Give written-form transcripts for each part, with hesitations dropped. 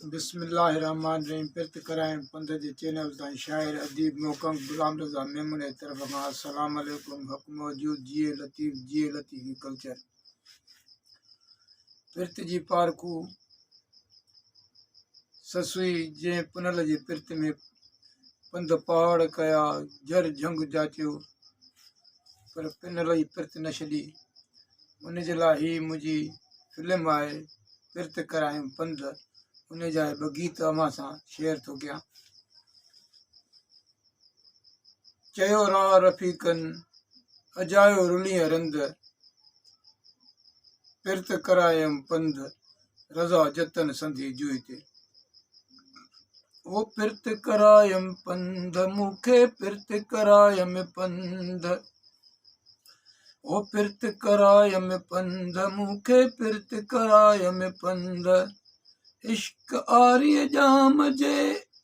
बिस्मिल्लाहिर्रहमानिर्रहीम। पिर्त कराएं पंथ जे चैनल ताईं शाइर अदीब मोकम गुलाम रज़ा मेमन जी तरफ़ खां अस्सलाम वालेकुम। हक़ मौजूद जिए लतीफ़ी कल्चर। पिर्त जी पारखू ससुई जंहिं पुनल जे पिर्त में पंध पहाड़ कया जर झंग जाचियो पर पिनल जी पिर्त न छॾी। उन जे लाइ ही मुंहिंजी फिल्म आहे पिर्त करायूं पंध। उन जा ॿ गीत अव्हां सां शेयर थो कयां। चयो राह रफ़ीकनि अजायो रुलीअ रंध, पिर्त करायमि पंध रज़ा जतन संधी जुई ते। ओ पिर्त करायमि पंध मूंखे पिर्त करायमि पंध, ओ पिर्त करायमि पंध मूंखे पिर्त करायमि पंध। इश्क आरीअ जाम जे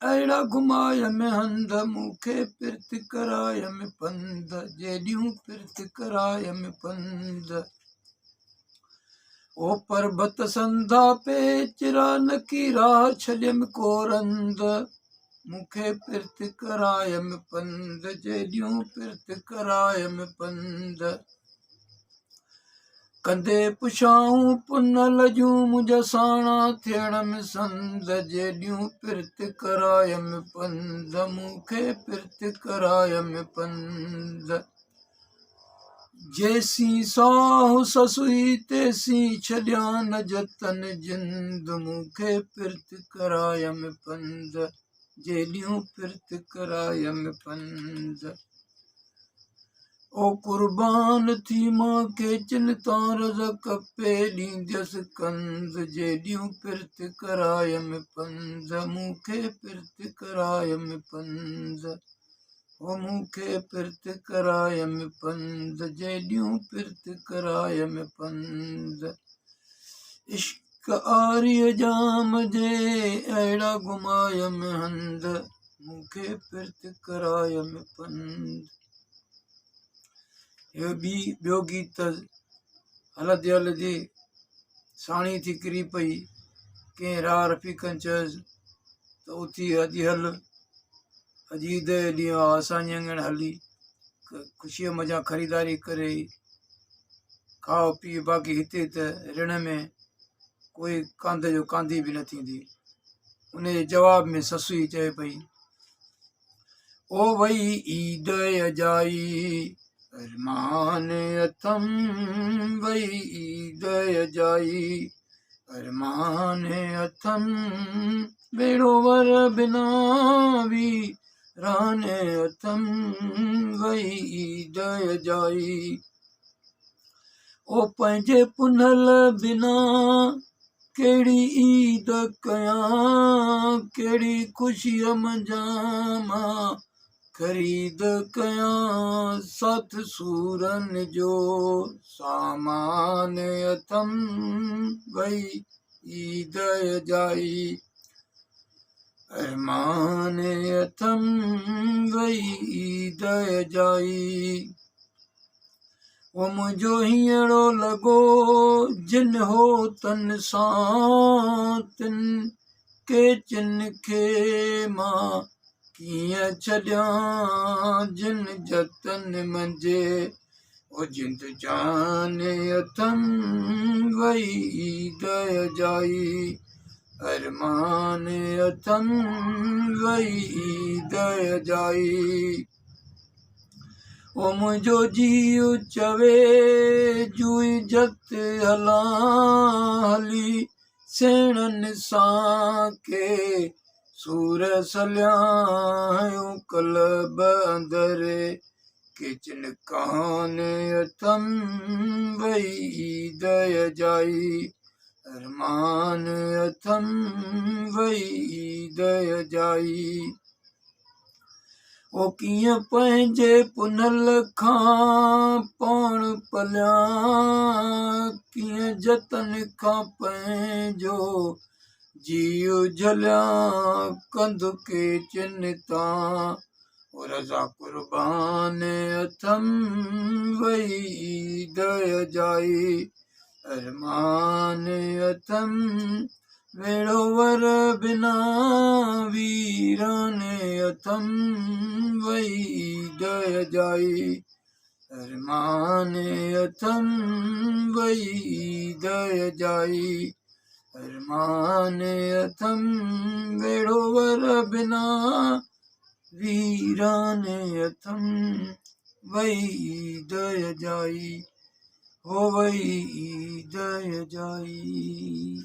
अहिड़ा घुमायमि हंध, मूंखे पिर्त करायमि पंध जेॾियूं पिर्त करायमि पंध। ओ पर्बत संधा पेचरा नकी राह छॾियमि को रंध, मूंखे पिर्त करायमि पंध जेॾियूं पिर्त करायमि पंध। कंधे पुछाऊं पुनल जूं मुंहिंजा साणा थियणमि संध, जेॾियूं पिर्त करायमि पंध मूंखे पिर्त करायमि पंध। जेसीं साहु ससुई तेसीं छॾिया न जतन जिंद, मूंखे पिर्त करायमि पंध जेॾियूं पिर्त करायमि पंध। ओ कुर्बान थी मांखे चिन तां रज़क पे ॾींदसि कंध, जेॾियूं पिर्त करायमि पंध मूंखे पिर्त करायमि पंध। ओ मूंखे पिर्त करायमि पंध जेॾियूं पिर्त करायमि पंध। इश्क आरीअ जाम जे अहिड़ा घुमायमि हंध, मूंखे पिर्त करायमि पंध। इहो ॿियो गीत हलंदे हलंदे साणी थी किरी पई। कंहिं राह रफ़ीकनि चयुसि त उथी अॼु हल, अॼु ईद जो ॾींहुं आहे, असांजे अंगण हली ख़ुशीअ मज़ा ख़रीदारी करे खाओ पीओ। बाक़ी हिते त ऋण में कोई कांध जो कांधी बि न थींदी। उन जे जवाब में ससुई चए पई, ओ वई ईद अजाई अरमान अथम, वई ईद अजाई अरमान अथम, बेड़ो वर बिना भी राने अथम, वई ईद अजाई। ओ पंहिंजे पुनल बिना कहिड़ी ईद कयां, कहिड़ी ख़ुशीअ मंझां ख़रीद कयां, साथ सूरन जो सामान अथम, वई ईद अजाई अरमान अथम, वई ईद अजाई। ओ मुंहिंजो हीअड़ो लॻो जिन हो तन सां तिन के चिन खे मां कीअं छॾियां, जिन जतन मंझे ओ जिंद जान अथम, वई ईद अजाई अरमान अथम, वई ईद अजाई। ओ मुंहिंजो जीउ चवे जुई जत हलां हली, सेणनि सां के सूर सलियां कलब अंदरि के चिन कान अथम, वई ईद अजाई अरमान अथम, वई ईद अजाई। ओ कीअं पंहिंजे पुनल खां पाण पलियां, कीअं जतन खां पंहिंजो जीउ झलियां, कंध के चिन तां ओ रज़ा कुर्बान अथम, वई ईद अजाई अरमान अथम, वेड़ोवर बिना वीराने अथम वही दय जाई अरमाने अथम वही दय जाई अरमाने अथम वेड़ोवर बिना वीराने अथम वही दय जाई हो वही दय जाई।